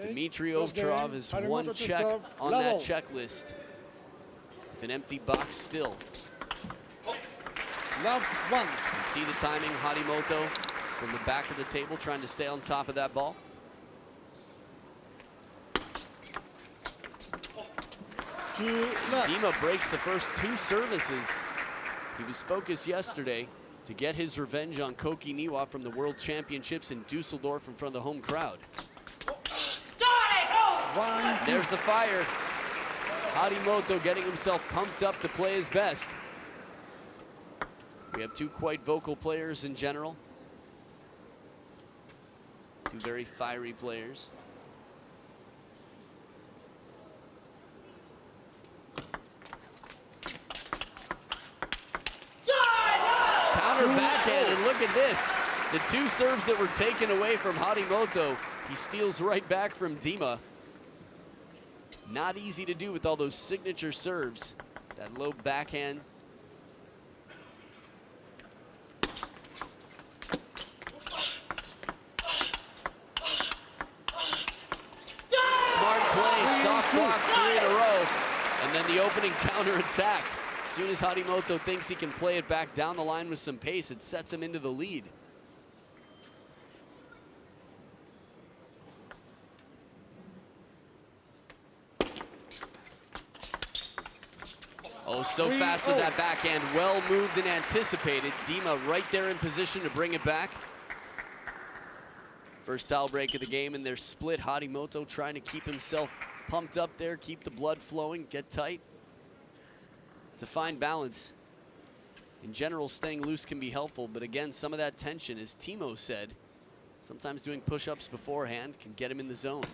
Dimitrij OVTCHAROV is one check on that checklist with an empty box still. Love one. And see the timing, Harimoto from the back of the table trying to stay on top of that ball. Dima breaks the first two services. He was focused yesterday to get his revenge on Koki Niwa from the World Championships in Dusseldorf in front of the home crowd. There's the fire. Harimoto getting himself pumped up to play his best. We have two quite vocal players in general. Two very fiery players. Counter backhand, and look at this. The two serves that were taken away from Harimoto, he steals right back from Dima. Not easy to do with all those signature serves. That low backhand. Smart play, soft blocks 3 in a row. And then the opening counter attack. As soon as Harimoto thinks he can play it back down the line with some pace, it sets him into the lead. Oh, so fast with that backhand. Well moved and anticipated. Dima right there in position to bring it back. First towel break of the game, and they're split. Harimoto trying to keep himself pumped up there, keep the blood flowing, get tight. It's a fine balance. In general, staying loose can be helpful, but again, some of that tension, as Timo said, sometimes doing push-ups beforehand can get him in the zone.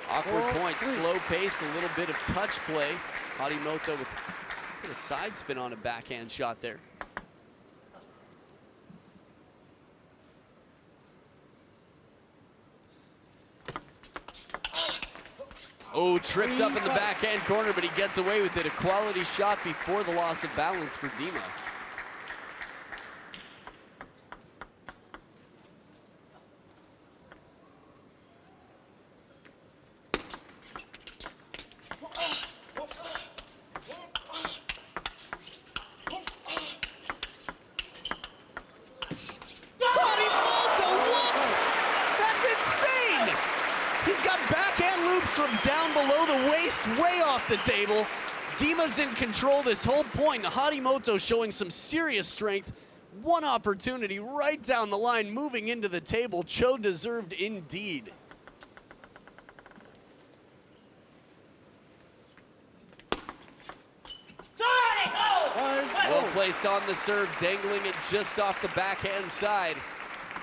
Awkward point, slow pace, a little bit of touch play. Harimoto with a bit of side spin on a backhand shot there. Oh, tripped up in the backhand corner, but he gets away with it. A quality shot before the loss of balance for Dima. From down below the waist, way off the table. Dima's in control this whole point. Harimoto showing some serious strength. One opportunity right down the line, moving into the table. Cho deserved indeed. Well placed on the serve, dangling it just off the backhand side.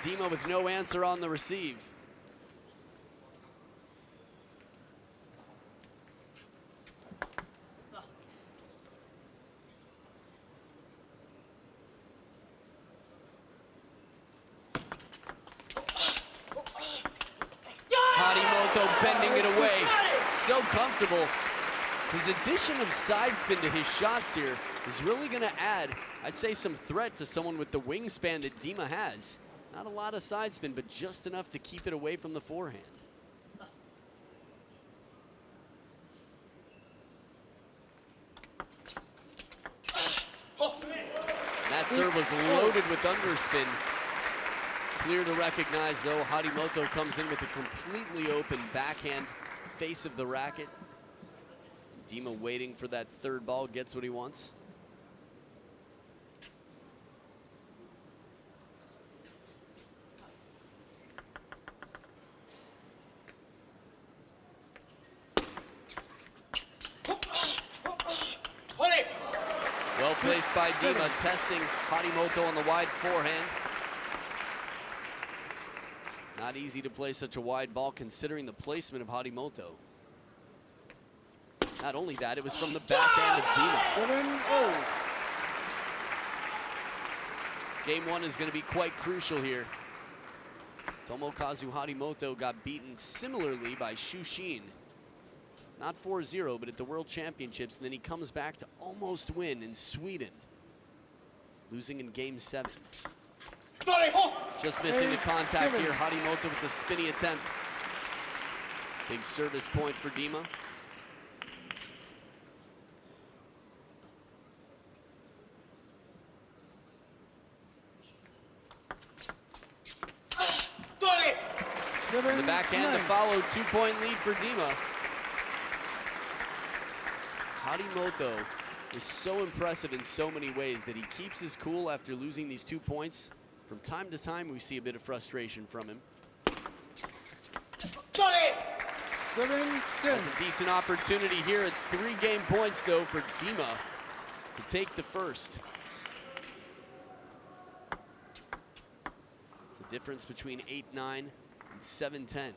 Dima with no answer on the receive. Harimoto bending it away, so comfortable. His addition of side spin to his shots here is really gonna add, I'd say, some threat to someone with the wingspan that Dima has. Not a lot of side spin, but just enough to keep it away from the forehand. That serve was loaded with underspin. Clear to recognize, though, Harimoto comes in with a completely open backhand face of the racket. Dima waiting for that third ball, gets what he wants. Well placed by Dima, testing Harimoto on the wide forehand. Not easy to play such a wide ball considering the placement of Harimoto. Not only that, it was from the backhand of Dima. Game one is going to be quite crucial here. Tomokazu Harimoto got beaten similarly by Shushin. Not 4-0, but at the World Championships, and then he comes back to almost win in Sweden, losing in Game 7. Just missing the contact here. Harimoto with the spinny attempt. Big service point for Dima. And the backhand to follow, 2-point lead for Dima. Harimoto is so impressive in so many ways that he keeps his cool after losing these 2 points. From time to time, we see a bit of frustration from him. That's a decent opportunity here. It's 3 game points, though, for Dima to take the first. It's a difference between 8-9 and 7-10.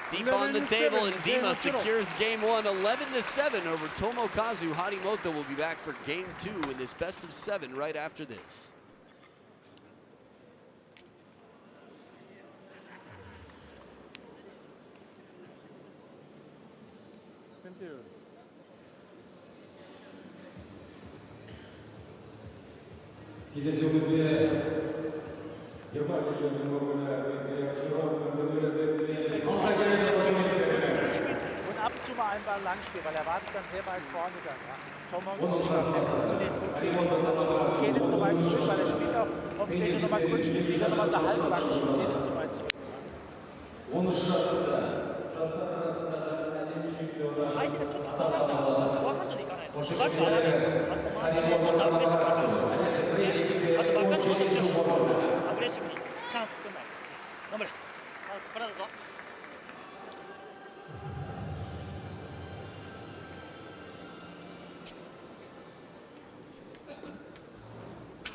Deep on the table, and Dima secures game 1, 11-7 over Tomokazu. Harimoto will be back for game 2 in this best of 7 right after this. Und ab und zu mal einen Ball lang spielen, weil er wartet dann sehr weit vorne dann. Ja. Tomokazu, der funktioniert gut gegen ihn. Geht nicht so weit zurück, weil er spielt auch, oft wenn er nochmal kurz spielt, spielt er nochmal so halb lang zurück, geht nicht so weit zurück.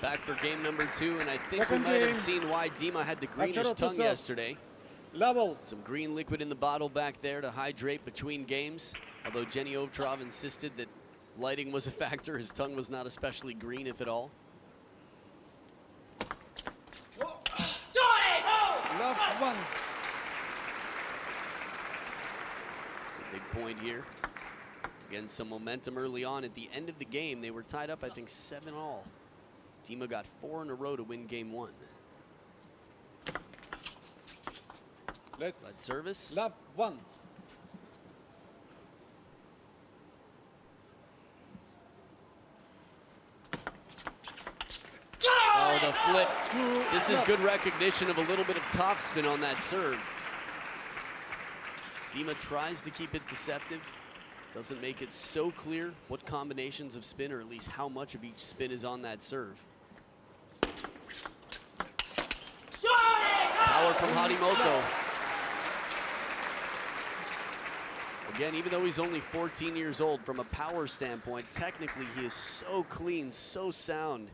Back for game number 2, and I think we might have seen why Dima had the greenish tongue yesterday. Some green liquid in the bottle back there to hydrate between games. Although Jenny Ovtcharov insisted that lighting was a factor, his tongue was not especially green, if at all. Love 1. It's a big point here. Again, some momentum early on. At the end of the game, they were tied up, I think, 7-all. Dima got 4 in a row to win game 1. Lead service. Love 1. Oh, the flip. This is good recognition of a little bit of topspin on that serve. Dima tries to keep it deceptive. Doesn't make it so clear what combinations of spin, or at least how much of each spin is on that serve. Power from Harimoto. Again, even though he's only 14 years old, from a power standpoint, technically he is so clean, so sound,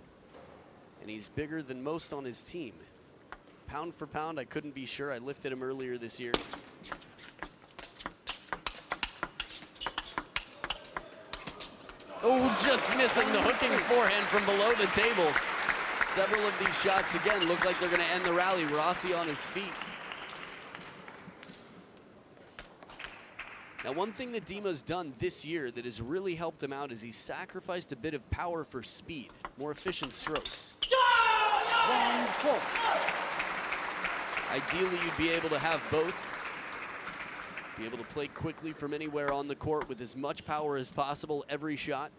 and he's bigger than most on his team. Pound for pound, I couldn't be sure. I lifted him earlier this year. Oh, just missing the hooking forehand from below the table. Several of these shots, again, look like they're going to end the rally. Rossi on his feet. Now, one thing that Dima's done this year that has really helped him out is he sacrificed a bit of power for speed, more efficient strokes. Ideally, you'd be able to have both. Be able to play quickly from anywhere on the court with as much power as possible every shot.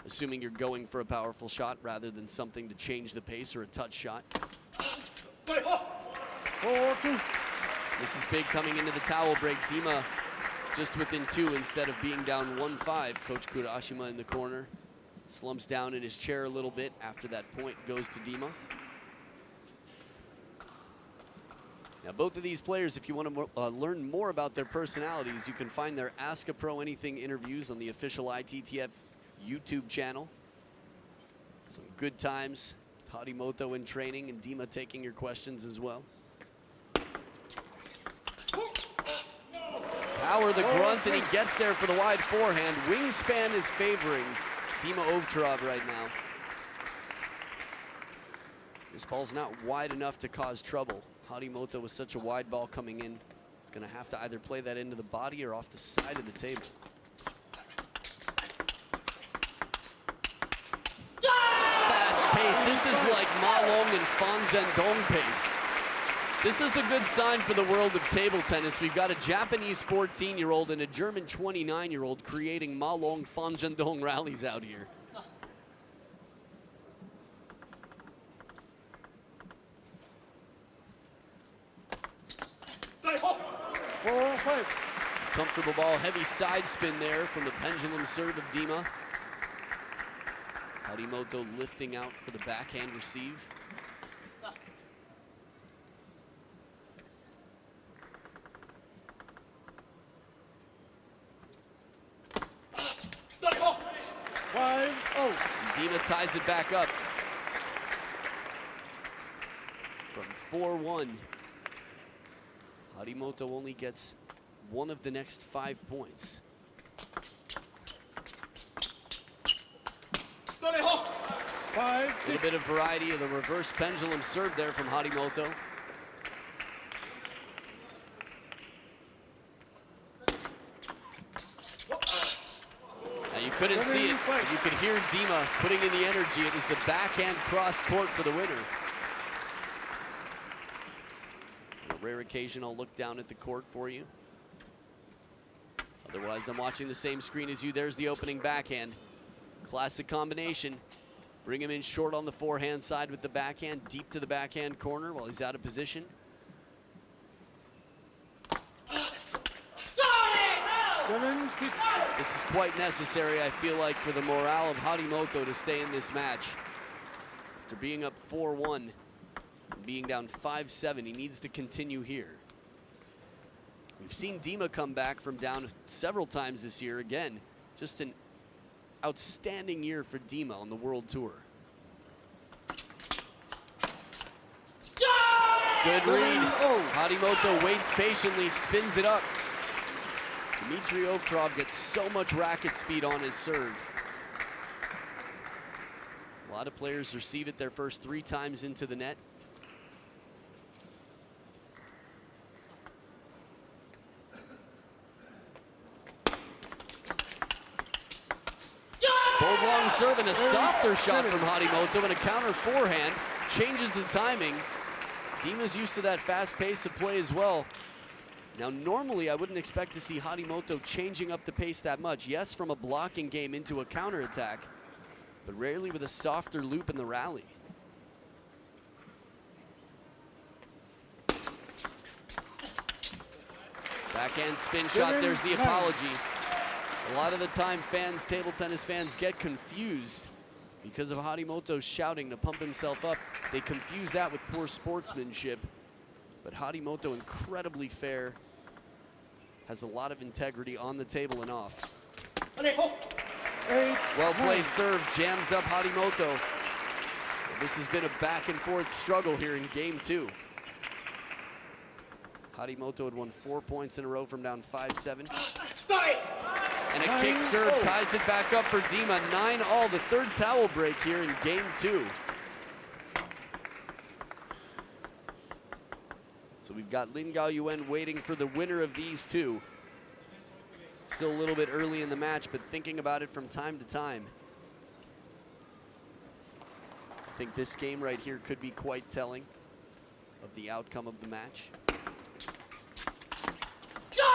Assuming you're going for a powerful shot rather than something to change the pace or a touch shot. This is big coming into the towel break. Dima just within 2 instead of being down 1-5. Coach Kurashima in the corner slumps down in his chair a little bit after that point goes to Dima. Now, both of these players, if you want to learn more about their personalities, you can find their Ask a Pro Anything interviews on the official ITTF YouTube channel. Some good times. Harimoto in training and Dima taking your questions as well. Power the grunt, and he gets there for the wide forehand. Wingspan is favoring Dima Ovtcharov right now. This ball's not wide enough to cause trouble. Harimoto with such a wide ball coming in, he's going to have to either play that into the body or off the side of the table. This is like Ma Long and Fan Zhendong pace. This is a good sign for the world of table tennis. We've got a Japanese 14-year-old and a German 29-year-old creating Ma Long, Fan Zhendong rallies out here. Comfortable ball, heavy side spin there from the pendulum serve of Dima. Harimoto lifting out for the backhand receive. Dima ties it back up from 4-1. Harimoto only gets one of the next 5 points. A little bit of variety of the reverse pendulum serve there from Harimoto. Now you couldn't see it, but you could hear Dima putting in the energy. It was the backhand cross court for the winner. On a rare occasion, I'll look down at the court for you. Otherwise, I'm watching the same screen as you. There's the opening backhand. Classic combination. Bring him in short on the forehand side with the backhand, deep to the backhand corner while he's out of position. This is quite necessary, I feel like, for the morale of Harimoto to stay in this match. After being up 4-1, being down 5-7, he needs to continue here. We've seen Dima come back from down several times this year. Again, just an outstanding year for Dima on the World Tour. Good read. Harimoto waits patiently, spins it up. Dimitrij OVTCHAROV gets so much racket speed on his serve. A lot of players receive it their first 3 times into the net. Bold long serve and a softer shot from Harimoto and a counter forehand. Changes the timing. Dima's used to that fast pace of play as well. Now, normally I wouldn't expect to see Harimoto changing up the pace that much. Yes, from a blocking game into a counterattack, but rarely with a softer loop in the rally. Backhand spin shot, there's the apology. A lot of the time fans, table tennis fans, get confused because of Harimoto's shouting to pump himself up. They confuse that with poor sportsmanship. But Harimoto, incredibly fair, has a lot of integrity on the table and off. Well-placed serve, jams up Harimoto. This has been a back and forth struggle here in game 2. Harimoto had won 4 points in a row from down 5-7. And a kick serve ties it back up for Dima. 9-all, the third towel break here in game 2. So we've got Lin Gaoyuan waiting for the winner of these two. Still a little bit early in the match, but thinking about it from time to time. I think this game right here could be quite telling of the outcome of the match.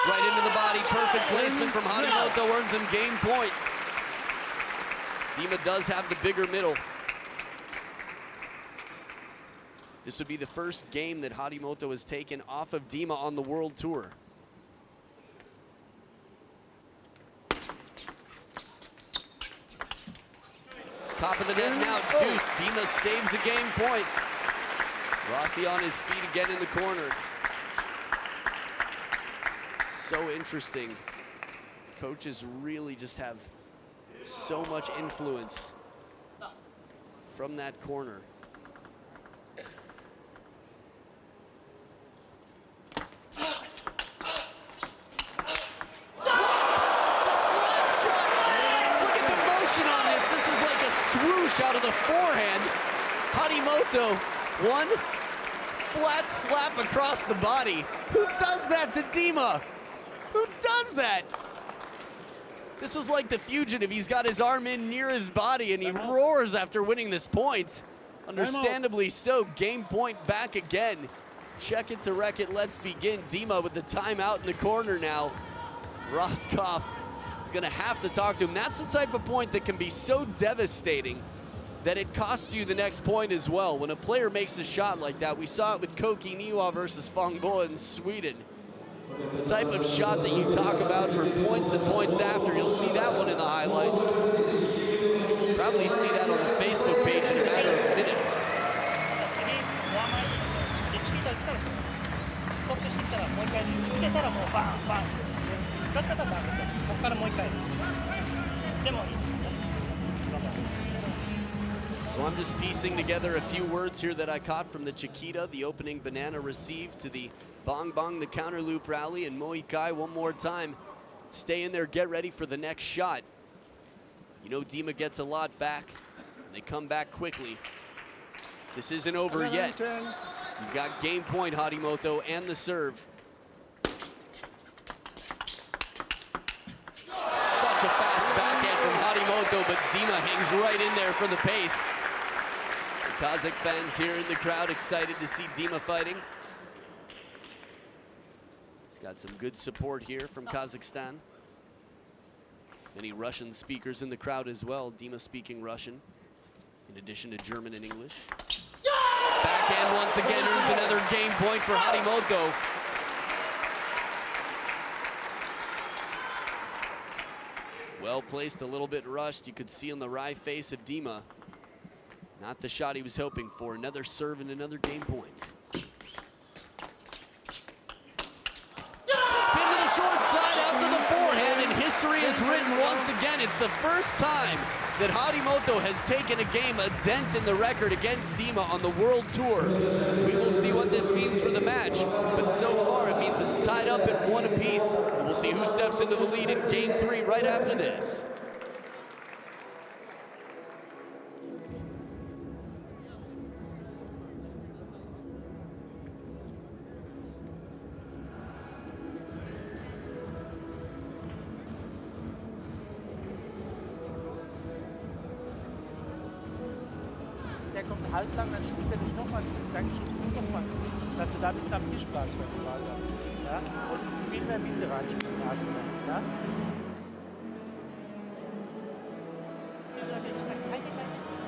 Right into the body, perfect placement from Harimoto, earns him game point. Dima does have the bigger middle. This would be the first game that Harimoto has taken off of Dima on the World Tour. Top of the net now, deuce. Dima saves a game point. Rossi on his feet again in the corner. So interesting. Coaches really just have so much influence from that corner. Swoosh out of the forehand. Harimoto, one flat slap across the body. Who does that to Dima? Who does that? This is like the fugitive. He's got his arm in near his body and he roars after winning this point. Understandably so, game point back again. Check it to wreck it, let's begin. Dima with the timeout in the corner now. Roscoff is gonna have to talk to him. That's the type of point that can be so devastating that it costs you the next point as well. When a player makes a shot like that, we saw it with Koki Niwa versus Fangbo in Sweden. The type of shot that you talk about for points and points after, you'll see that one in the highlights. Probably see that on the Facebook page in a matter of minutes. So I'm just piecing together a few words here that I caught from the Chiquita, the opening banana received to the Bong Bong, the counter loop rally, and Moikai one more time. Stay in there, get ready for the next shot. You know Dima gets a lot back. They come back quickly. This isn't over yet. You've got game point, Harimoto, and the serve. Such a fast backhand from Harimoto, but Dima hangs right in there for the pace. The Kazakh fans here in the crowd excited to see Dima fighting. He's got some good support here from Kazakhstan. Many Russian speakers in the crowd as well. Dima speaking Russian, in addition to German and English. Backhand once again earns another game point for Harimoto. Well placed, a little bit rushed. You could see on the wry face of Dima. Not the shot he was hoping for. Another serve and another game point. Spin to the short side, out to the forehand, and history is written once again. It's the first time that Harimoto has taken a game, a dent in the record against Dima on the World Tour. We will see what this means for the match, but so far it means it's tied up at 1 apiece. We'll see who steps into the lead in game 3 right after this. Der kommt halblang, dann spielt er dich nochmal zu, dann schiebst du nochmal zu, dass du da bis am Tisch bleibst, wenn du Ball hast. Ja? Und viel mehr Mitte reinspielen hast. Ja?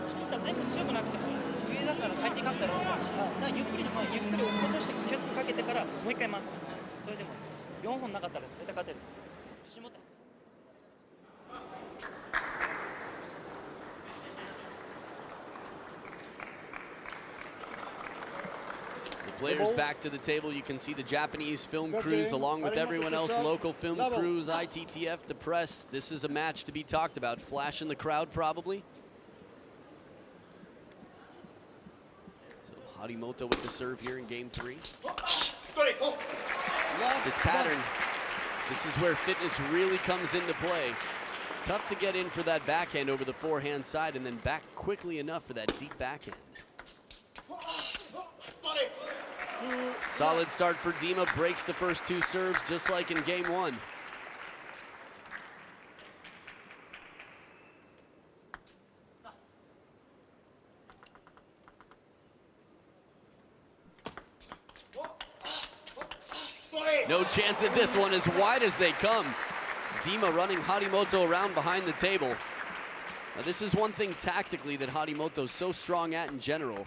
チキータ全部強くなくても上だから回転かけたらオーバーします。だからゆっくりでもゆっくり落っことしてキュッとかけてからもう一回待つ。それでも4本なかったら絶対勝てる。自信持って。 Players back to the table. You can see the Japanese film crews along with everyone else, local film crews, ITTF, the press. This is a match to be talked about. Flash in the crowd probably. So Harimoto with the serve here in game 3. This pattern, this is where fitness really comes into play. It's tough to get in for that backhand over the forehand side and then back quickly enough for that deep backhand. Solid start for Dima, breaks the first 2 serves just like in game 1. No chance at this one, as wide as they come. Dima running Harimoto around behind the table. Now this is one thing tactically that Harimoto's so strong at in general,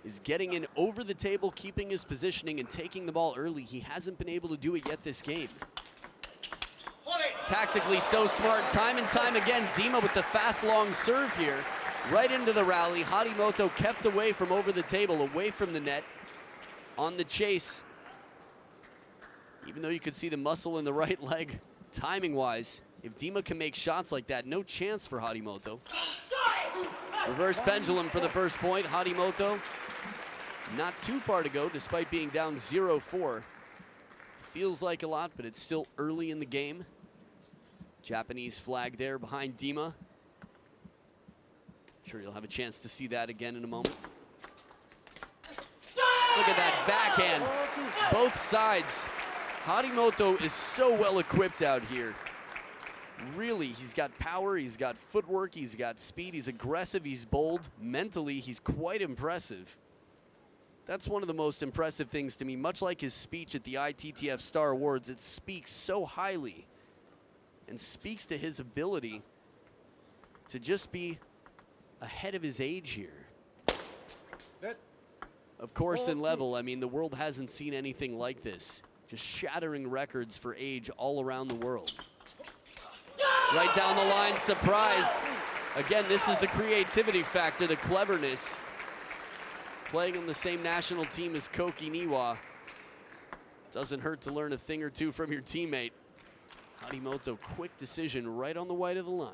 is getting in over the table, keeping his positioning, and taking the ball early. He hasn't been able to do it yet this game. Tactically so smart, time and time again. Dima with the fast, long serve here, right into the rally. Harimoto kept away from over the table, away from the net, on the chase. Even though you could see the muscle in the right leg, timing-wise, if Dima can make shots like that, no chance for Harimoto. Reverse pendulum for the first point. Harimoto not too far to go despite being down 0-4. Feels like a lot, but it's still early in the game. Japanese flag there behind Dima. Sure you'll have a chance to see that again in a moment. Look at that backhand, both sides. Harimoto is so well equipped out here. Really, he's got power, he's got footwork, he's got speed, he's aggressive, he's bold. Mentally, he's quite impressive. That's one of the most impressive things to me. Much like his speech at the ITTF Star Awards, it speaks so highly and speaks to his ability to just be ahead of his age here. Of course, in level, I mean, the world hasn't seen anything like this. Just shattering records for age all around the world. Right down the line, surprise. Again, this is the creativity factor, the cleverness. Playing on the same national team as Koki Niwa. Doesn't hurt to learn a thing or two from your teammate. Harimoto, quick decision right on the white of the line.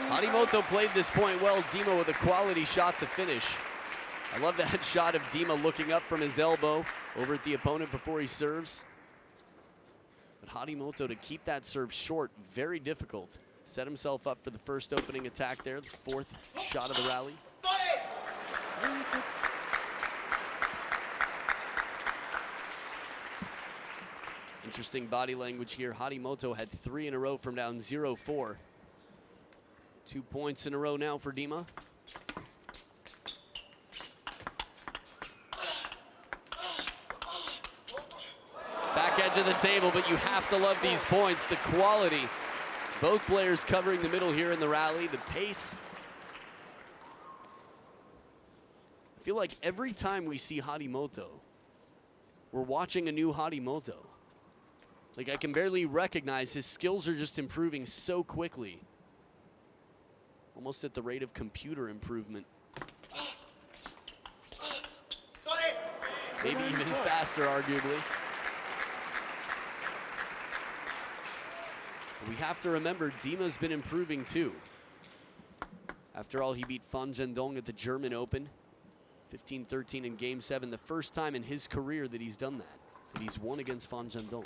Harimoto played this point well. Dima with a quality shot to finish. I love that shot of Dima looking up from his elbow over at the opponent before he serves. But Harimoto to keep that serve short, very difficult. Set himself up for the first opening attack there, the fourth shot of the rally. Interesting body language here. Harimoto had 3 in a row from down 0-4. 2 points in a row now for Dima. Back edge of the table, but you have to love these points. The quality. Both players covering the middle here in the rally. The pace. I feel like every time we see Harimoto, we're watching a new Harimoto. Like, I can barely recognize his skills are just improving so quickly. Almost at the rate of computer improvement. Maybe even faster, arguably. We have to remember, Dima's been improving too. After all, he beat Fan Zhendong at the German Open. 15-13 in Game 7, the first time in his career that he's done that he's won against Fan Zhendong.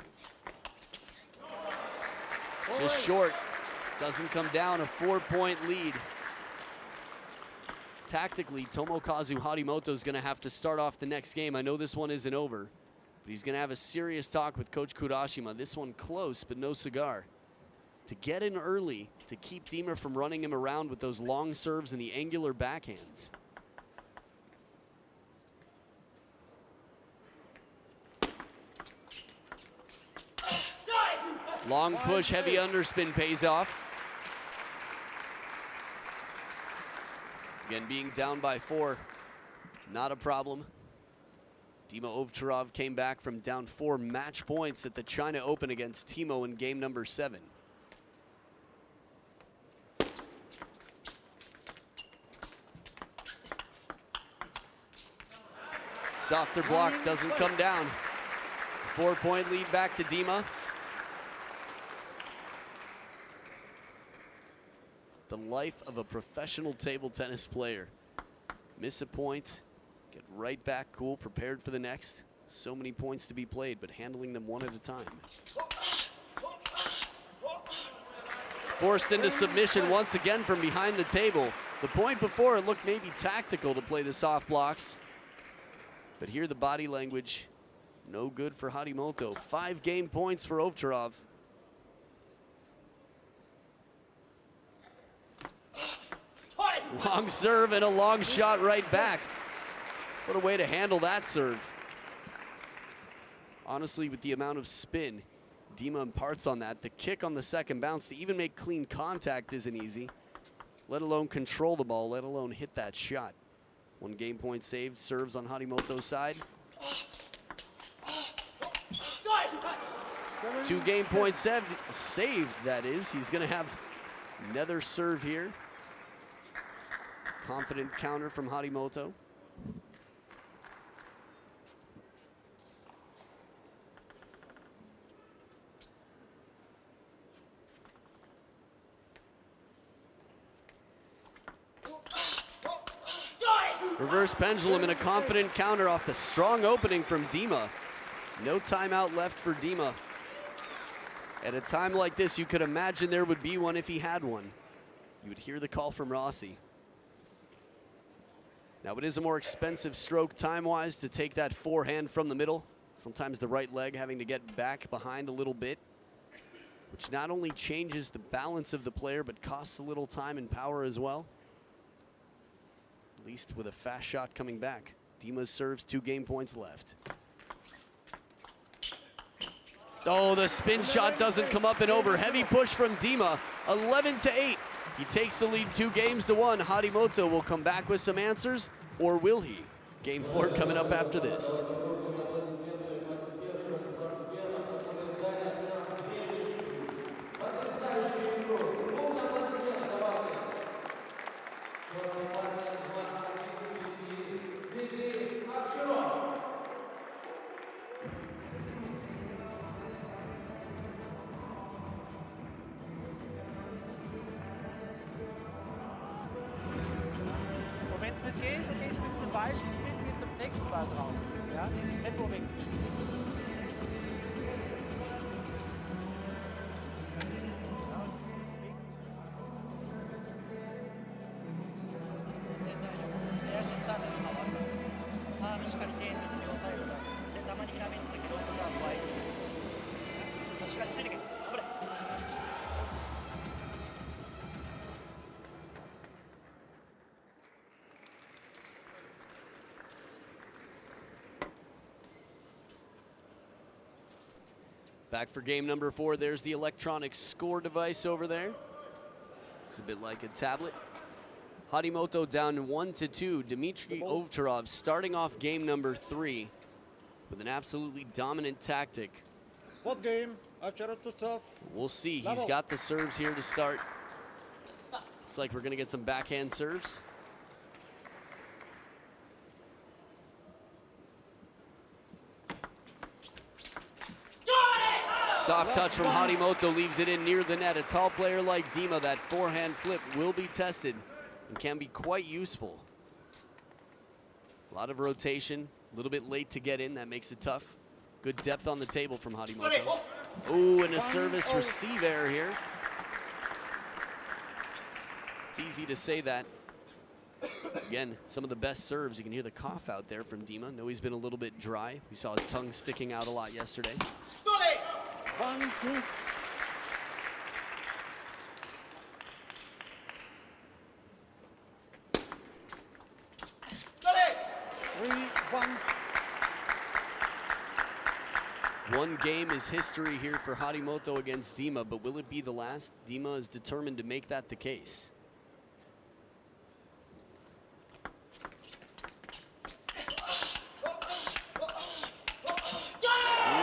Just short, doesn't come down, a 4-point lead. Tactically, Tomokazu Harimoto is gonna have to start off the next game. I know this one isn't over, but he's gonna have a serious talk with Coach Kurashima. This one close, but no cigar. To get in early, to keep Dima from running him around with those long serves and the angular backhands. Long push, heavy underspin pays off. Again, being down by 4, not a problem. Dima OVTCHAROV came back from down 4 match points at the China Open against Timo in game number 7. Softer block doesn't come down. 4-point lead back to Dima. The life of a professional table tennis player. Miss a point, get right back cool, prepared for the next. So many points to be played, but handling them one at a time. Forced into submission once again from behind the table. The point before, it looked maybe tactical to play the soft blocks. But here the body language, no good for Harimoto. 5 game points for OVTCHAROV. Long serve and a long shot right back. What a way to handle that serve. Honestly, with the amount of spin Dima imparts on that, the kick on the second bounce to even make clean contact isn't easy, let alone control the ball, let alone hit that shot. 1 game point saved, serves on Harimoto's side. 2 game points saved, that is. He's gonna have another serve here. Confident counter from Harimoto. Reverse pendulum and a confident counter off the strong opening from Dima. No timeout left for Dima. At a time like this, you could imagine there would be one if he had one. You would hear the call from Rossi. Now, it is a more expensive stroke time-wise to take that forehand from the middle. Sometimes the right leg having to get back behind a little bit, which not only changes the balance of the player, but costs a little time and power as well. At least with a fast shot coming back. Dima serves 2 game points left. Oh, the spin shot doesn't come up and over. Heavy push from Dima, 11-8. He takes the lead 2 games to 1. Harimoto will come back with some answers, or will he? Game 4 coming up after this. Und wenn es nicht geht, dann gehe ich mit dem weichen Spin bis auf den nächsten Ball drauf. Ja, dieses Tempowechsel spielen. Back for game number 4. There's the electronic score device over there. It's a bit like a tablet. Harimoto down 1-2. Dimitrij OVTCHAROV starting off game number 3 with an absolutely dominant tactic. What game? Tough. We'll see. He's got the serves here to start. Looks like we're going to get some backhand serves. Soft touch from Harimoto leaves it in near the net. A tall player like Dima, that forehand flip will be tested and can be quite useful. A lot of rotation, a little bit late to get in. That makes it tough. Good depth on the table from Harimoto. Ooh, and a service receive error here. It's easy to say that. Again, some of the best serves. You can hear the cough out there from Dima. Know he's been a little bit dry. We saw his tongue sticking out a lot yesterday. 1, 2. One game is history here for Harimoto against Dima, but will it be the last? Dima is determined to make that the case.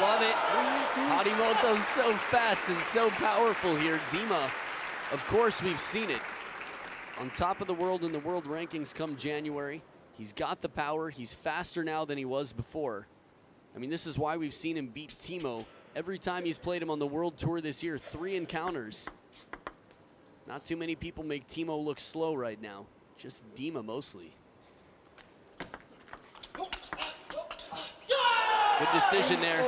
Love it. Harimoto's so fast and so powerful here. Dima, of course, we've seen it. On top of the world in the world rankings come January. He's got the power. He's faster now than he was before. I mean, this is why we've seen him beat Timo every time he's played him on the World Tour this year. 3 encounters. Not too many people make Timo look slow right now. Just Dima mostly. Good decision there.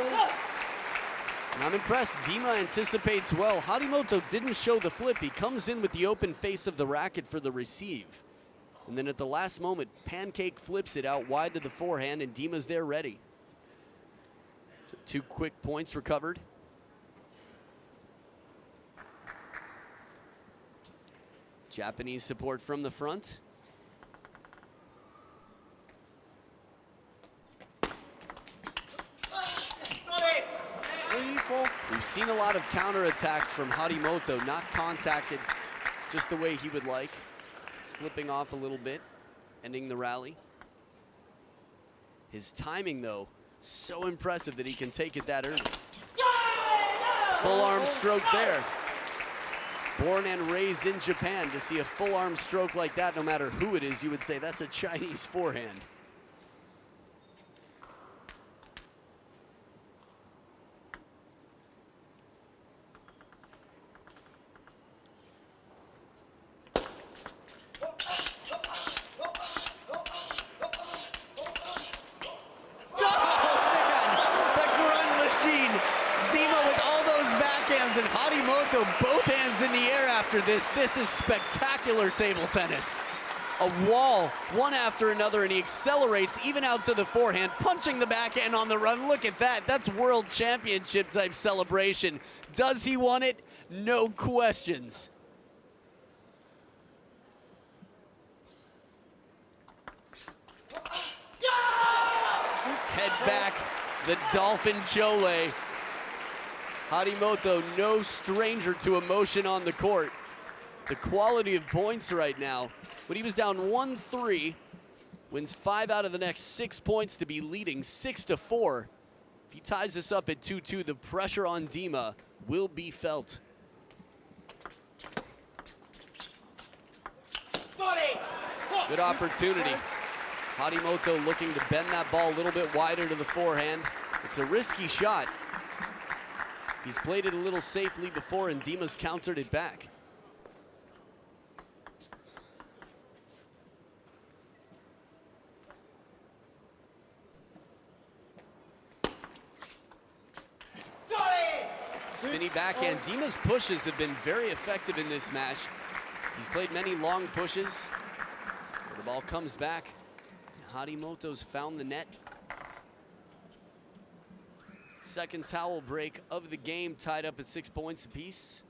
And I'm impressed. Dima anticipates well. Harimoto didn't show the flip. He comes in with the open face of the racket for the receive. And then at the last moment, pancake flips it out wide to the forehand, and Dima's there ready. So 2 quick points recovered. Japanese support from the front. We've seen a lot of counterattacks from Harimoto, not contacted just the way he would like. Slipping off a little bit, ending the rally. His timing, though, so impressive that he can take it that early. Full arm stroke there. Born and raised in Japan, to see a full arm stroke like that, no matter who it is, you would say that's a Chinese forehand. And Harimoto both hands in the air after this. This is spectacular table tennis. a wall, one after another, and he accelerates even out to the forehand, punching the backhand on the run. Look at that. That's world championship type celebration. Does he want it? No questions. Head back, the Dolphin Chole. Harimoto, no stranger to emotion on the court. The quality of points right now. When he was down 1-3, wins 5 out of the next 6 points to be leading 6-4. If he ties this up at 2-2, the pressure on Dima will be felt. Good opportunity. Harimoto looking to bend that ball a little bit wider to the forehand. It's a risky shot. He's played it a little safely before, and Dima's countered it back. Spinny backhand. Dima's pushes have been very effective in this match. He's played many long pushes. The ball comes back. Harimoto's found the net. Second towel break of the game, tied up at 6 points apiece.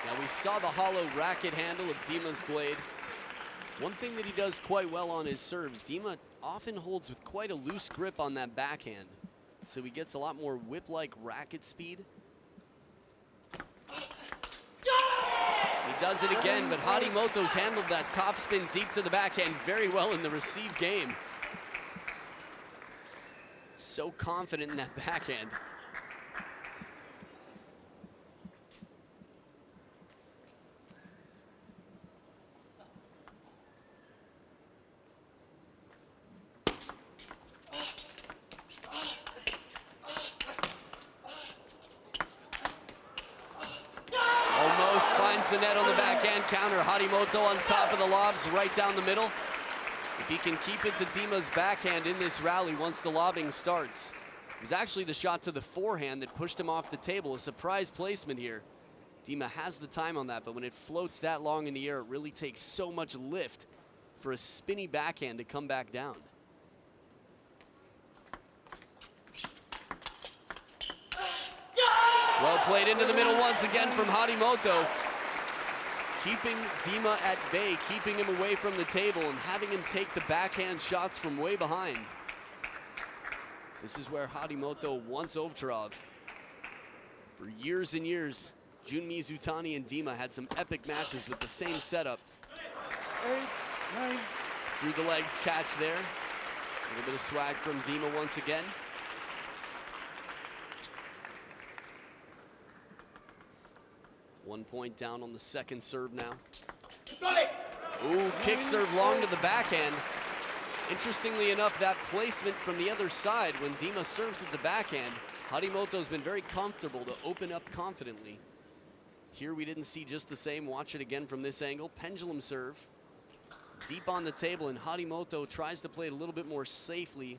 Now we saw the hollow racket handle of Dima's blade. One thing that he does quite well on his serves, Dima often holds with quite a loose grip on that backhand, so he gets a lot more whip-like racket speed. He does it again, but Harimoto's handled that topspin deep to the backhand very well in the receive game. So confident in that backhand. The net on the backhand counter. Harimoto on top of the lobs right down the middle. If he can keep it to Dima's backhand in this rally once the lobbing starts. It was actually the shot to the forehand that pushed him off the table. A surprise placement here. Dima has the time on that, but when it floats that long in the air, it really takes so much lift for a spinny backhand to come back down. Well played into the middle once again from Harimoto. Keeping Dima at bay, keeping him away from the table, and having him take the backhand shots from way behind. This is where Harimoto wants OVTCHAROV. For years and years, Jun Mizutani and Dima had some epic matches with the same setup. 8, 9. Through the legs catch there. A little bit of swag from Dima once again. One point down on the second serve now. Ooh, kick serve long to the backhand. Interestingly enough, that placement from the other side when Dima serves at the backhand, Harimoto's been very comfortable to open up confidently. Here we didn't see just the same. Watch it again from this angle. Pendulum serve. Deep on the table, and Harimoto tries to play it a little bit more safely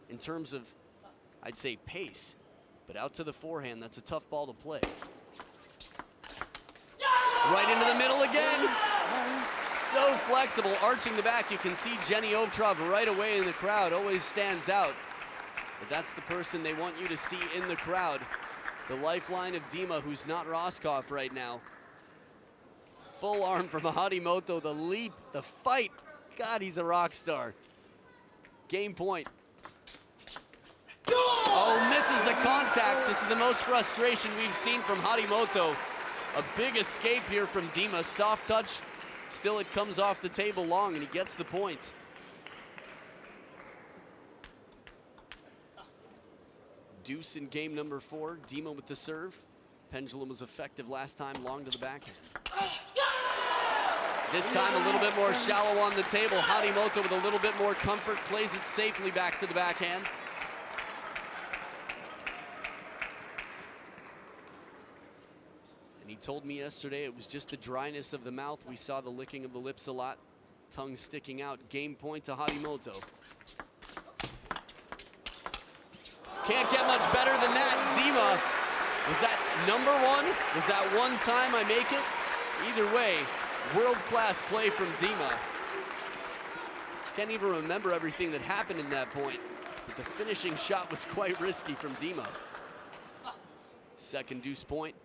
in terms of, I'd say, pace. But out to the forehand, that's a tough ball to play. Right into the middle again. So flexible, arching the back. You can see Jenny OVTCHAROV right away in the crowd, always stands out. But that's the person they want you to see in the crowd. The lifeline of Dima, who's not Roscoff right now. Full arm from Harimoto, the leap, the fight. God, he's a rock star. Game point. Oh, misses the contact. This is the most frustration we've seen from Harimoto. A big escape here from Dima. Soft touch. Still, it comes off the table long, and he gets the point. Deuce in game number 4. Dima with the serve. Pendulum was effective last time, long to the backhand. This time a little bit more shallow on the table. Harimoto with a little bit more comfort, plays it safely back to the backhand. And he told me yesterday it was just the dryness of the mouth. We saw the licking of the lips a lot tongue sticking out. Game point to Harimoto. Can't get much better than that. Dima, was that number one? Was that one time I make it? Either way, world-class play from Dima. Can't even remember everything that happened in that point, but the finishing shot was quite risky from Dima. Second deuce point.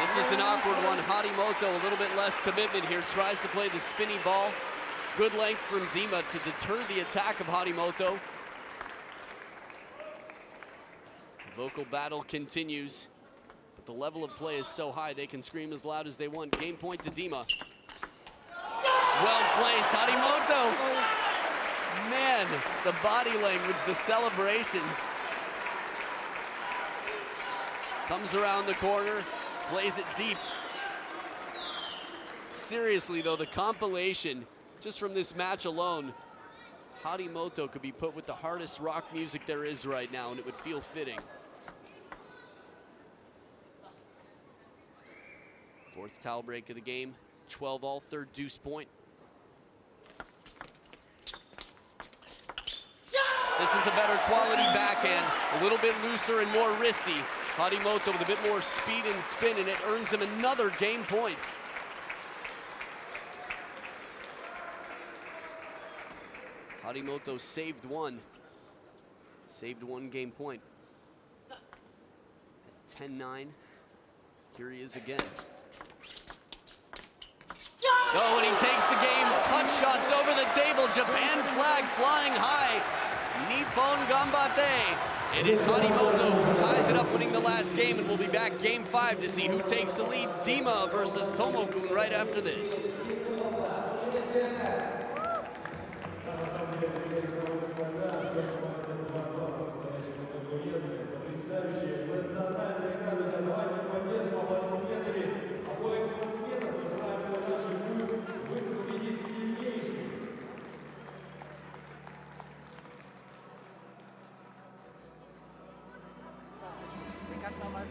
This is an awkward one. Harimoto, a little bit less commitment here, tries to play the spinny ball. Good length from Dima to deter the attack of Harimoto. The vocal battle continues, but the level of play is so high they can scream as loud as they want. Game point to Dima. Well placed, Harimoto. Man, the body language, the celebrations. Comes around the corner. Plays it deep. Seriously though, the compilation, just from this match alone, Harimoto could be put with the hardest rock music there is right now, and it would feel fitting. Fourth towel break of the game, 12-all, third deuce point. This is a better quality backhand, a little bit looser and more wristy. Harimoto with a bit more speed and spin, and it earns him another game point. Harimoto saved one game point. At 10-9, here he is again. Oh, and he takes the game. Touch shots over the table. Japan flag flying high. Nippon ganbatte. It is Harimoto who ties it up, winning the last game, and we'll be back game 5 to see who takes the lead. Dima versus Tomokun right after this.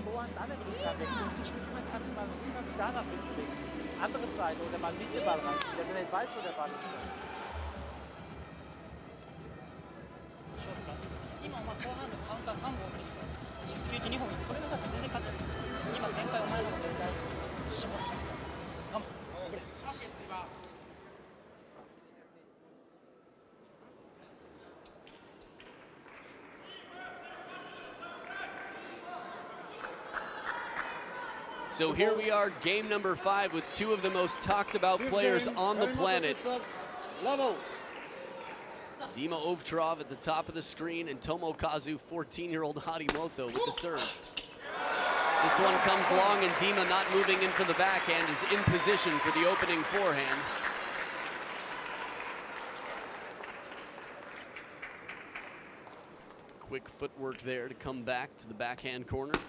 Vorhand, dann den Rückhand wechseln. Die spielt man erstmal Rückhand und danach willst du wechseln. Andere Seite oder mal mit dem Ball rein, dass er nicht weiß, wo der Ball ist. 今お前後半でカウンター3本にして出撃2本にそれがだって全然勝ってる。今展開お前の方が絶対自信持ってる。頑張れ。頑張れ。 So here we are, game number 5 with two of the most talked about players on the planet. Dima OVTCHAROV at the top of the screen, and Tomokazu, 14-year-old Harimoto with the serve. This one comes long, and Dima, not moving in for the backhand, is in position for the opening forehand. Quick footwork there to come back to the backhand corner.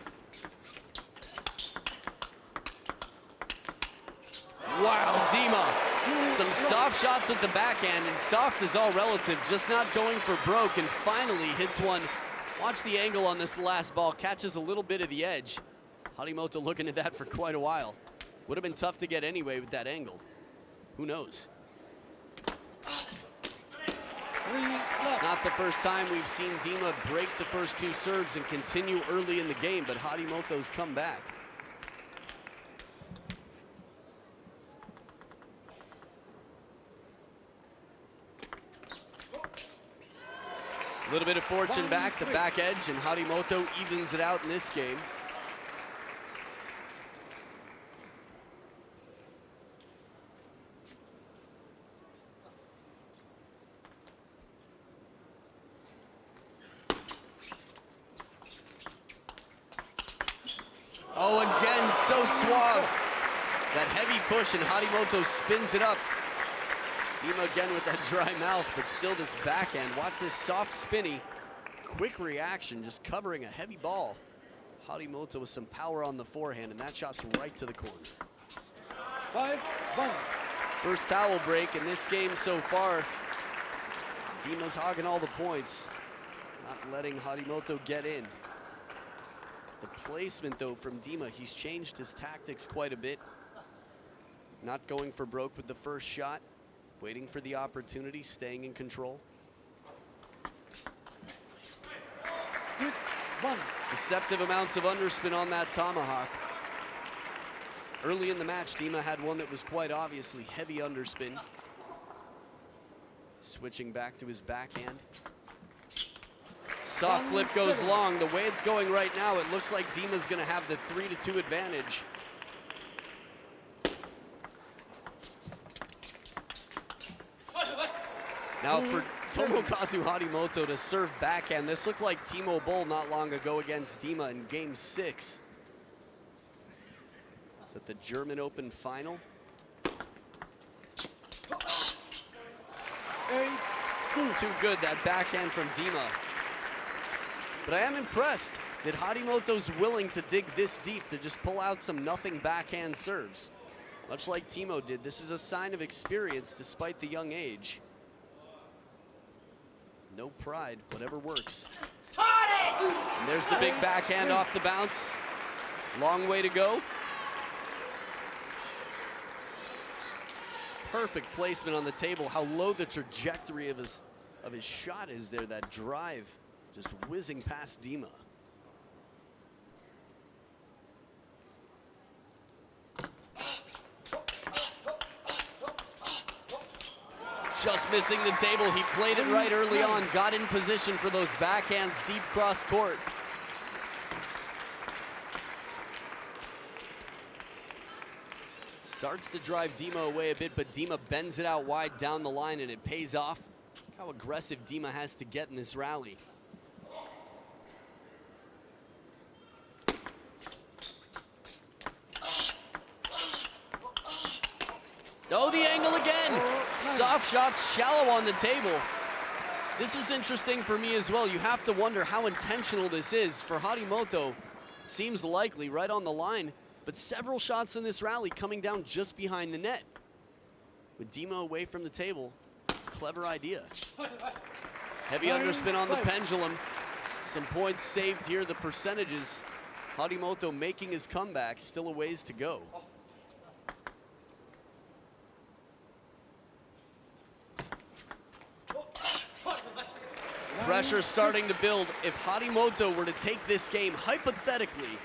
Wow, Dima, some soft shots with the backhand, and soft is all relative, just not going for broke, and finally hits one. Watch the angle on this last ball, catches a little bit of the edge. Harimoto looking at that for quite a while. Would have been tough to get anyway with that angle. Who knows? It's not the first time we've seen Dima break the first two serves and continue early in the game, but Harimoto's come back. A little bit of fortune back, the back edge, and Harimoto evens it out in this game. Oh, again, so suave. That heavy push, and Harimoto spins it up. Dima again with that dry mouth, but still this backhand. Watch this soft spinny, quick reaction, just covering a heavy ball. Harimoto with some power on the forehand, and that shot's right to the corner. 5-1. First towel break in this game so far. Dima's hogging all the points, not letting Harimoto get in. The placement, though, from Dima, he's changed his tactics quite a bit. Not going for broke with the first shot, waiting for the opportunity, staying in control. 6-1. Deceptive amounts of underspin on that tomahawk. Early in the match, Dima had one that was quite obviously heavy underspin. Switching back to his backhand. Soft flip goes long. The way it's going right now, it looks like Dima's gonna have the 3-2 advantage. Now for Tomokazu Harimoto to serve backhand, this looked like Timo Boll not long ago against Dima in game 6. It's at the German Open final. 8-2. Too good, that backhand from Dima. But I am impressed that Harimoto's willing to dig this deep to just pull out some nothing backhand serves. Much like Timo did, this is a sign of experience despite the young age. No pride, whatever works. And there's the big backhand off the bounce. Long way to go. Perfect placement on the table. How low the trajectory of his shot is there. That drive just whizzing past Dima. Just missing the table. He played it right early on, got in position for those backhands deep cross court. Starts to drive Dima away a bit, but Dima bends it out wide down the line, and it pays off. Look how aggressive Dima has to get in this rally. Oh, the angle again. Soft shots, shallow on the table. This is interesting for me as well. You have to wonder how intentional this is. For Harimoto, seems likely, right on the line, but several shots in this rally coming down just behind the net. With Dima away from the table, clever idea. Heavy underspin on the pendulum. Some points saved here, the percentages. Harimoto making his comeback, still a ways to go. Pressure starting to build. If Harimoto were to take this game, hypothetically,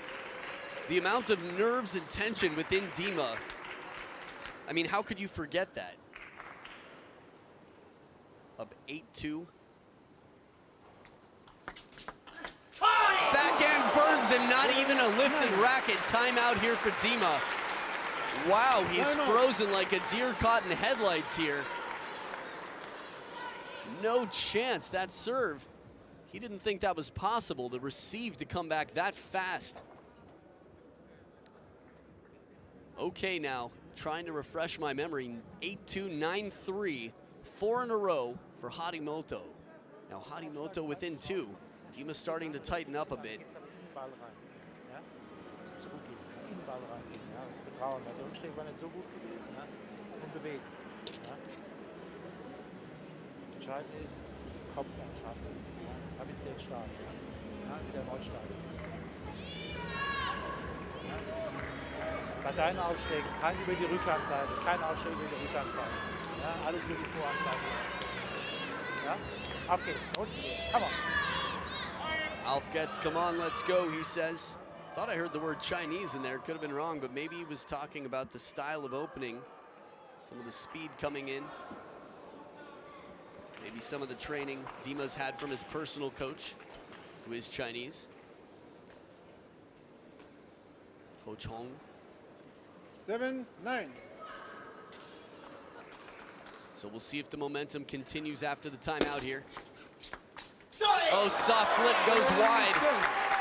the amount of nerves and tension within Dima, I mean, how could you forget that? Up 8-2. Backhand burns and not even a lifted racket. Timeout here for Dima. Wow, he's frozen like a deer caught in headlights here. No chance. That serve, he didn't think that was possible, to receive to come back that fast. Okay, now trying to refresh my memory. 8-2, 9-3, 4 in a row for Harimoto. Now Harimoto within 2. Dima starting to tighten up a bit. Entscheidend ist, Kopf einschalten ist. Da bist du jetzt stark. Ja, wieder neu starten ist. Ja. Bei deinen Aufschlägen kein über die Rückhandseite, kein Aufschlag über die Rückhandseite. Ja, alles über die Vorhandseite. Ja? Auf geht's, holst du dir. Come on. Alf gets, come on, let's go, he says. Thought I heard the word Chinese in there, could have been wrong, but maybe he was talking about the style of opening, some of the speed coming in. Maybe some of the training Dima's had from his personal coach, who is Chinese. Coach Hong. 7-9. So we'll see if the momentum continues after the timeout here. Oh, soft flip goes wide.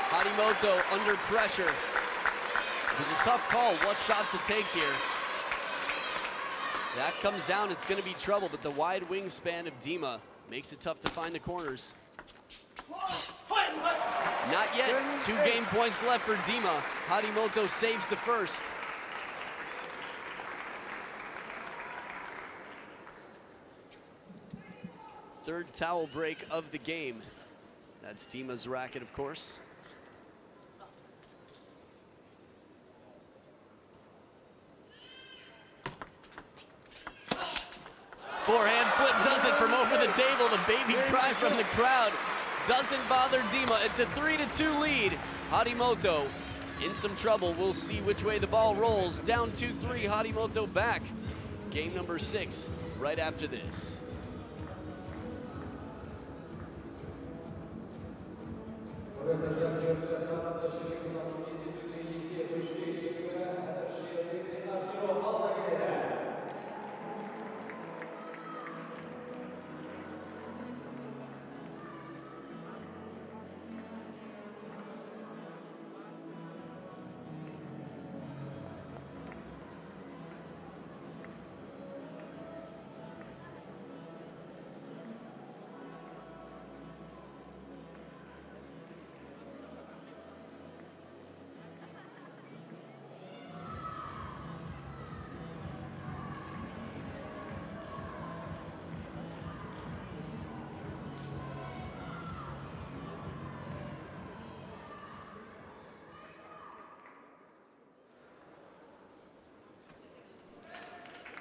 Harimoto under pressure. It was a tough call. What shot to take here? That comes down, it's going to be trouble, but the wide wingspan of Dima makes it tough to find the corners. Not yet. 2 game points left for Dima. Harimoto saves the first. Third towel break of the game. That's Dima's racket, of course. Forehand flip does it from over the table. The baby cry from the crowd doesn't bother Dima. It's a 3-2 lead. Harimoto in some trouble. We'll see which way the ball rolls. Down 2-3, Harimoto back. Game number 6 right after this.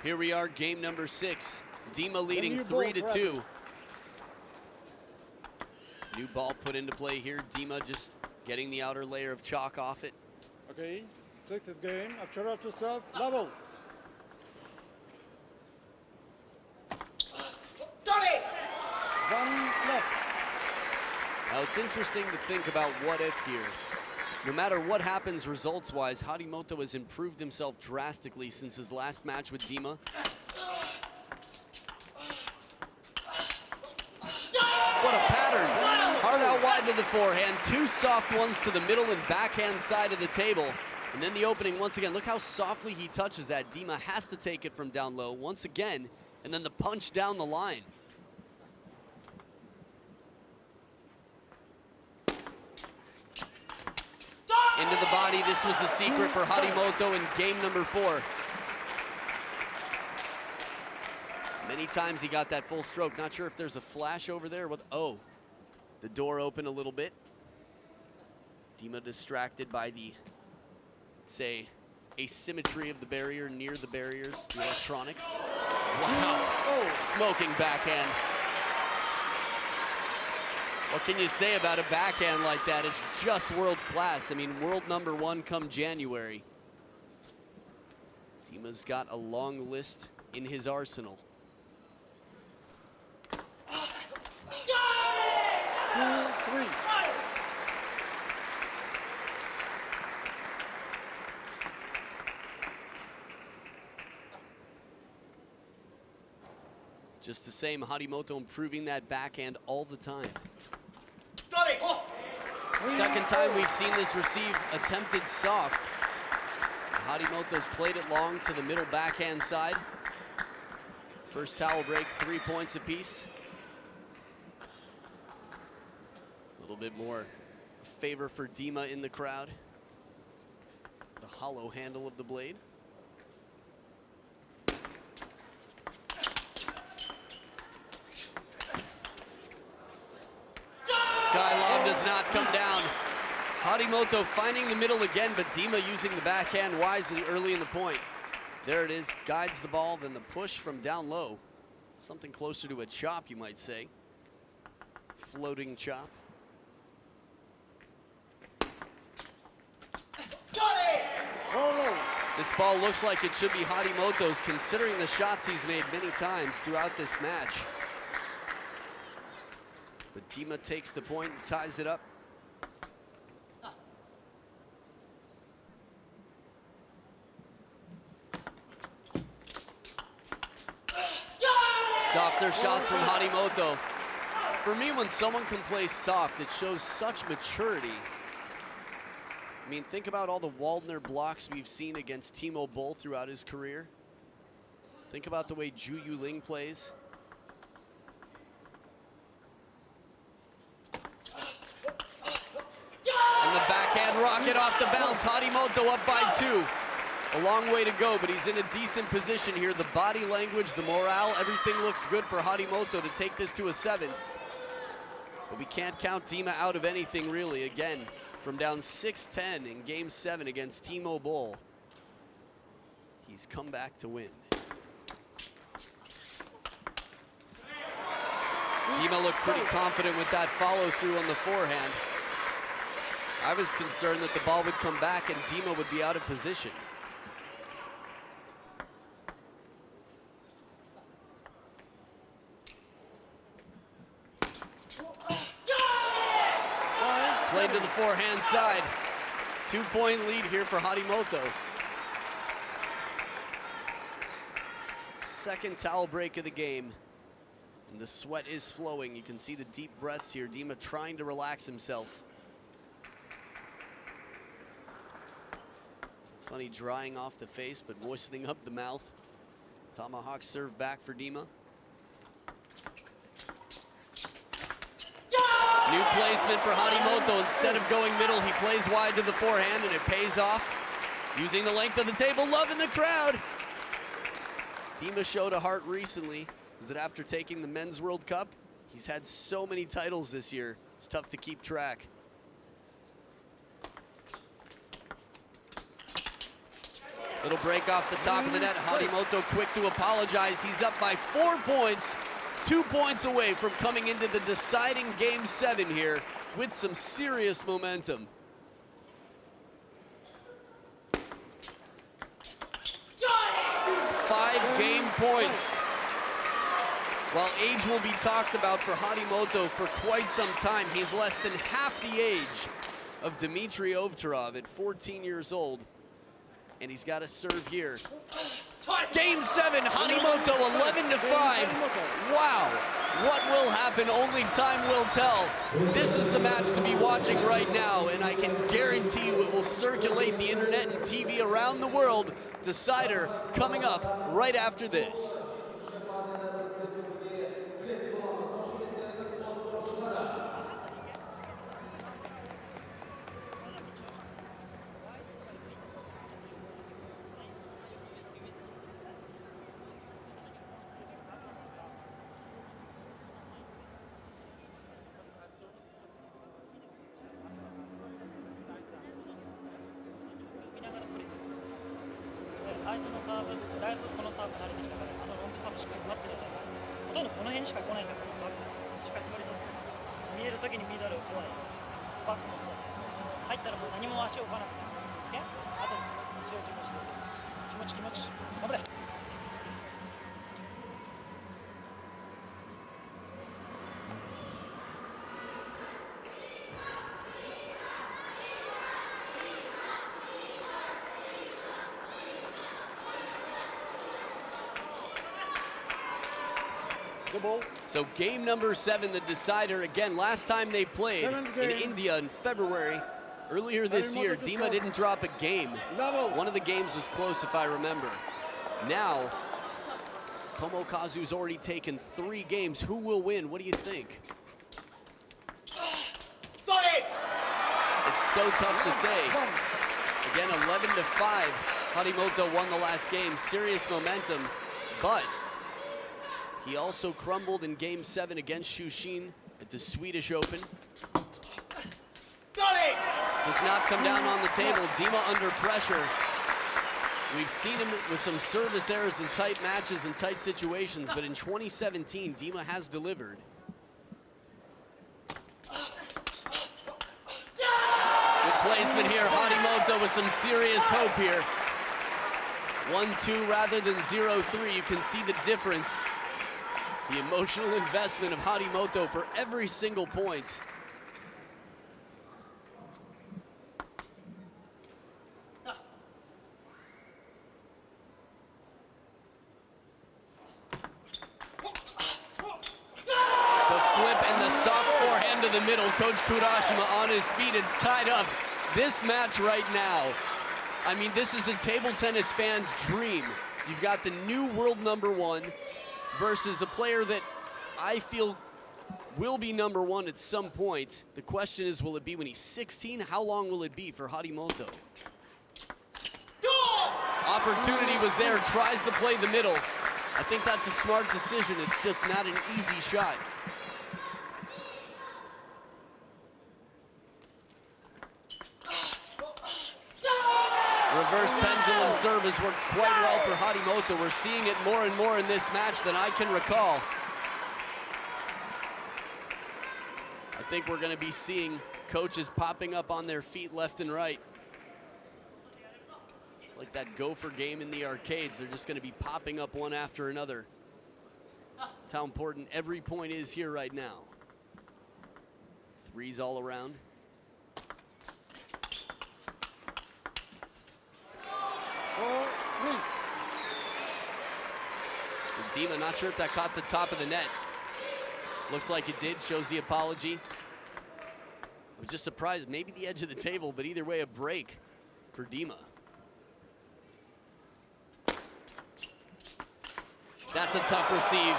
Here we are, game number 6. Dima leading 3-2. New ball put into play here. Dima just getting the outer layer of chalk off it. Okay, sixth game. Avcharov to serve. Level. One left. Now it's interesting to think about what if here. No matter what happens results-wise, Harimoto has improved himself drastically since his last match with Dima. What a pattern! Hard out wide to the forehand, 2 soft ones to the middle and backhand side of the table. And then the opening once again. Look how softly he touches that. Dima has to take it from down low once again, and then the punch down the line. Into the body. This was the secret for Harimoto in game number 4. Many times he got that full stroke. Not sure if there's a flash over there. Oh, the door opened a little bit. Dima distracted by the, say, asymmetry of the barrier near the barriers, the electronics. Wow, smoking backhand. What can you say about a backhand like that? It's just world class. I mean, world number 1 come January. Dima's got a long list in his arsenal. 2-3. Just the same, Harimoto improving that backhand all the time. Second time we've seen this receive attempted soft. Harimoto's played it long to the middle backhand side. First towel break, 3 points apiece. A little bit more favor for Dima in the crowd. The hollow handle of the blade. Sky lob does not come down. Harimoto finding the middle again, but Dima using the backhand wisely early in the point. There it is, guides the ball, then the push from down low. Something closer to a chop, you might say. Floating chop. This ball looks like it should be Harimoto's, considering the shots he's made many times throughout this match. But Dima takes the point and ties it up. Softer shots from Harimoto. For me, when someone can play soft, it shows such maturity. I mean, think about all the Waldner blocks we've seen against Timo Boll throughout his career. Think about the way Ju Yuling plays. And the backhand rocket off the bounce. Harimoto up by 2. A long way to go, but he's in a decent position here. The body language, the morale, everything looks good for Harimoto to take this to a 7th. But we can't count Dima out of anything, really. Again, from down 6-10 in Game 7 against Timo Boll, he's come back to win. Dima looked pretty confident with that follow through on the forehand. I was concerned that the ball would come back and Dima would be out of position. Played to the forehand side. 2-point lead here for Harimoto. Second towel break of the game. And the sweat is flowing. You can see the deep breaths here. Dima trying to relax himself. It's funny, drying off the face, but moistening up the mouth. Tomahawk serve back for Dima. New placement for Harimoto. Instead of going middle, he plays wide to the forehand, and it pays off. Using the length of the table, loving the crowd. Dima showed a heart recently. Was it after taking the Men's World Cup? He's had so many titles this year. It's tough to keep track. Little break off the top of the net. Harimoto quick to apologize. He's up by 4 points. 2 points away from coming into the deciding Game 7 here with some serious momentum. 5 game points. While age will be talked about for Harimoto for quite some time, he's less than half the age of Dimitrij OVTCHAROV at 14 years old. And he's got a serve here. Game 7, Harimoto 11-5. Wow, what will happen? Only time will tell. This is the match to be watching right now, and I can guarantee you it will circulate the internet and TV around the world. Decider coming up right after this. So game number 7, the decider. Again, last time they played in India in February, earlier this year, Dima didn't drop a game. One of the games was close, if I remember. Now, Tomokazu's already taken 3 games. Who will win? What do you think? It's so tough to say. Again, 11-5. Harimoto won the last game. Serious momentum, but he also crumbled in Game 7 against Shushin at the Swedish Open. Does not come down on the table. Dima under pressure. We've seen him with some service errors in tight matches and tight situations, but in 2017, Dima has delivered. Good placement here. Harimoto with some serious hope here. 1-2 rather than 0-3. You can see the difference. The emotional investment of Harimoto for every single point. The flip and the soft forehand to the middle. Coach Kurashima on his feet. It's tied up. This match right now, I mean, this is a table tennis fan's dream. You've got the new world #1 versus a player that I feel will be #1 at some point. The question is, will it be when he's 16? How long will it be for Harimoto? Opportunity was there, tries to play the middle. I think that's a smart decision. It's just not an easy shot. Reverse pendulum serve has worked quite well for Harimoto. We're seeing it more and more in this match than I can recall. I think we're gonna be seeing coaches popping up on their feet left and right. It's like that gopher game in the arcades. They're just gonna be popping up one after another. That's how important every point is here right now. Threes all around. So Dima, not sure if that caught the top of the net. Looks like it did, shows the apology. I was just surprised, maybe the edge of the table, but either way, a break for Dima. That's a tough receive.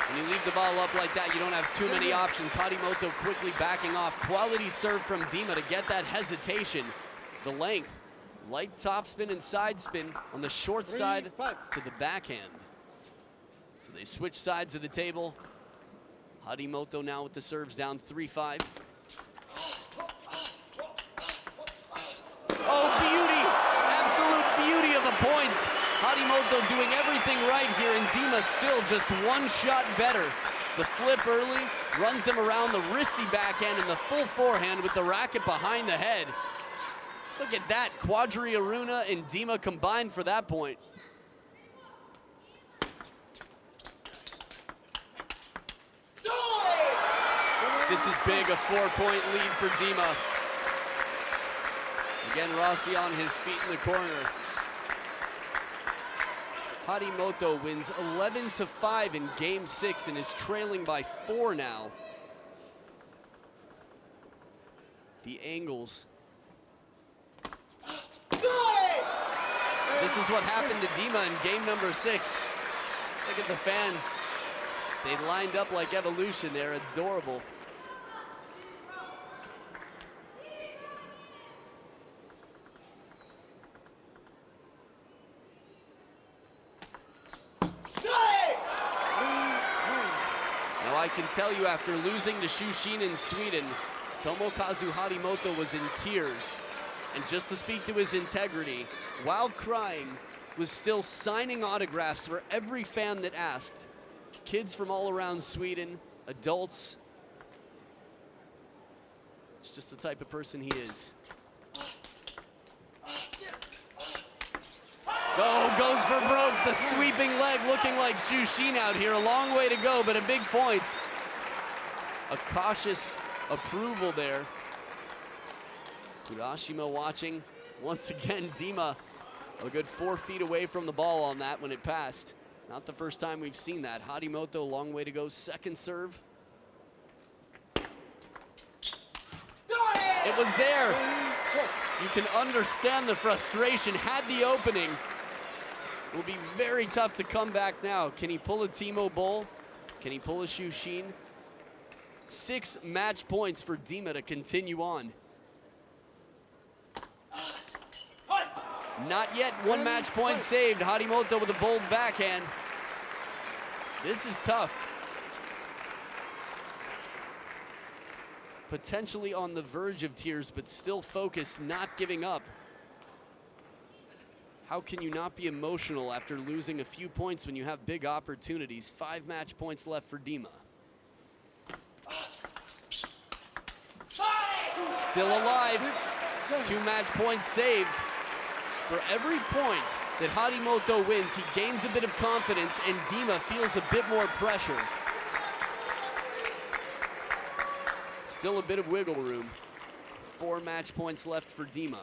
When you leave the ball up like that, you don't have too many options. Harimoto quickly backing off. Quality serve from Dima to get that hesitation. The length, light topspin and side spin on the short side to the backhand. So they switch sides of the table. Harimoto now with the serves down 3-5. Oh, beauty! Absolute beauty of the points. Harimoto doing everything right here, and Dima still just one shot better. The flip early, runs him around the wristy backhand and the full forehand with the racket behind the head. Look at that, Quadri Aruna and Dima combined for that point. This is big, a 4-point lead for Dima. Again, Rossi on his feet in the corner. Harimoto wins 11-5 in game 6 and is trailing by 4 now. The angles. This is what happened to Dima in game number 6. Look at the fans. They lined up like evolution. They're adorable. I can tell you, after losing to Shushin in Sweden, Tomokazu Harimoto was in tears. And just to speak to his integrity, while crying, was still signing autographs for every fan that asked. Kids from all around Sweden, adults. It's just the type of person he is. Oh, goes for broke. The sweeping leg looking like Shushin out here. A long way to go, but a big point. A cautious approval there. Kurashima watching. Once again, Dima a good 4 feet away from the ball on that when it passed. Not the first time we've seen that. Harimoto, a long way to go. Second serve. It was there. You can understand the frustration. Had the opening. It will be very tough to come back now. Can he pull a Timo Boll? Can he pull a Shushin? 6 match points for Dima to continue on. Not yet, 1 match point saved. Harimoto with a bold backhand. This is tough. Potentially on the verge of tears, but still focused, not giving up. How can you not be emotional after losing a few points when you have big opportunities? 5 match points left for Dima. Still alive. 2 match points saved. For every point that Harimoto wins, he gains a bit of confidence, and Dima feels a bit more pressure. Still a bit of wiggle room. 4 match points left for Dima.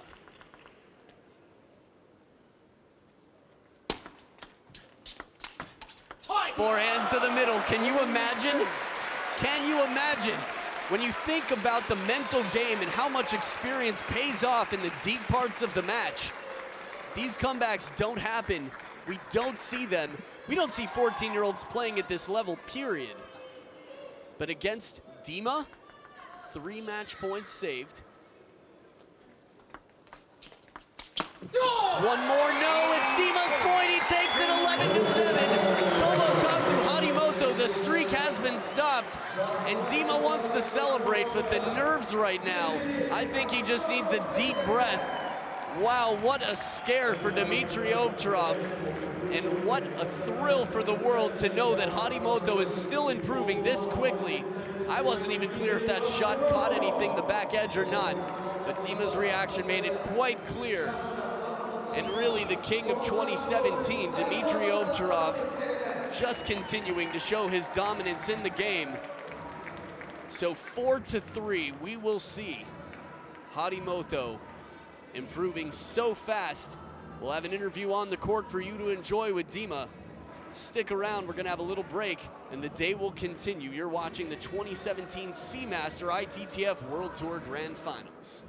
Forehand to the middle. Can you imagine? Can you imagine? When you think about the mental game and how much experience pays off in the deep parts of the match, these comebacks don't happen. We don't see them. We don't see 14-year-olds playing at this level, period. But against Dima, 3 match points saved. One more, no, it's Dima's point. He takes it 11-7. Tomokazu Harimoto, the streak has been stopped, and Dima wants to celebrate, but the nerves right now, I think he just needs a deep breath. Wow, what a scare for Dimitrij OVTCHAROV, and what a thrill for the world to know that Harimoto is still improving this quickly. I wasn't even clear if that shot caught anything, the back edge or not, but Dima's reaction made it quite clear. And really the king of 2017, Dimitrij OVTCHAROV, just continuing to show his dominance in the game. So 4-3, we will see Harimoto improving so fast. We'll have an interview on the court for you to enjoy with Dima. Stick around, we're gonna have a little break and the day will continue. You're watching the 2017 Seamaster ITTF World Tour Grand Finals.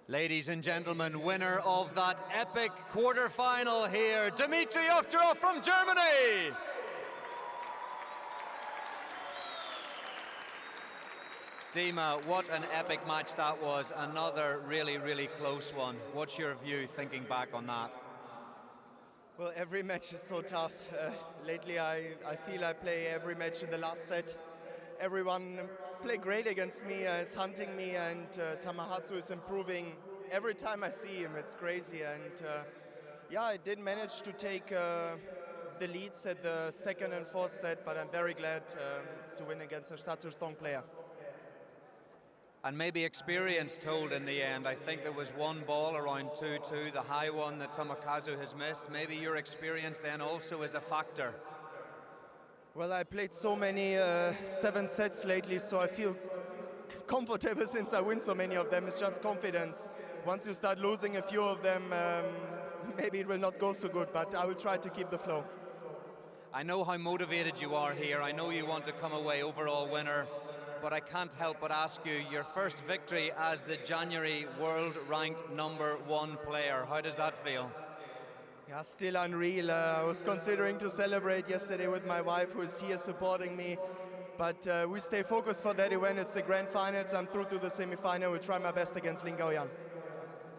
Ladies and gentlemen, winner of that epic quarterfinal here, Dimitrij OVTCHAROV from Germany. Dima, what an epic match that was. Another really, really close one. What's your view thinking back on that? Well, every match is so tough. Lately, I feel I play every match in the last set. Everyone play great against me, is hunting me, and Tamahatsu is improving every time I see him. It's crazy. And yeah, I did manage to take the leads at the second and fourth set, but I'm very glad to win against such a strong player. And maybe experience told in the end. I think there was one ball around 2-2, the high one that Tomokazu has missed. Maybe your experience then also is a factor. Well, I played so many 7 sets lately, so I feel comfortable since I win so many of them. It's just confidence. Once you start losing a few of them, maybe it will not go so good, but I will try to keep the flow. I know how motivated you are here. I know you want to come away overall winner, but I can't help but ask you, your first victory as the January world ranked #1 player. How does that feel? Yeah, still unreal. I was considering to celebrate yesterday with my wife, who is here supporting me. But we stay focused for that event. It's the grand finals. I'm through to the semi-final. We'll try my best against Lin Gaoyan.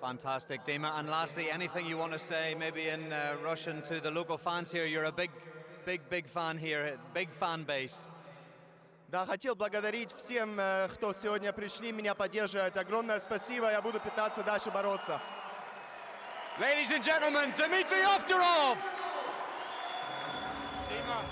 Fantastic, Dima. And lastly, anything you want to say, maybe in Russian, to the local fans here? You're a big fan here, big fan base. Да, хотел благодарить всем, кто сегодня пришли, меня поддерживать. Огромное спасибо. Я буду пытаться дальше бороться. Ladies and gentlemen, Dimitrij OVTCHAROV. Dima.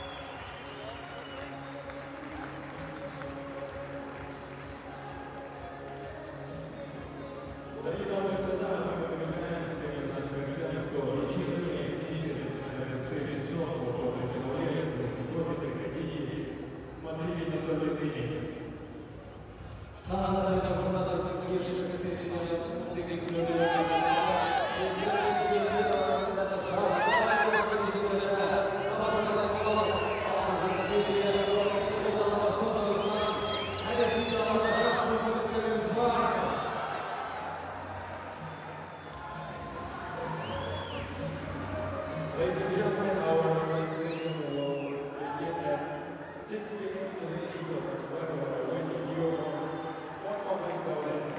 Ladies and gentlemen, our organization will begin at 6 p.m. to the east of the square, waiting you on spot complex down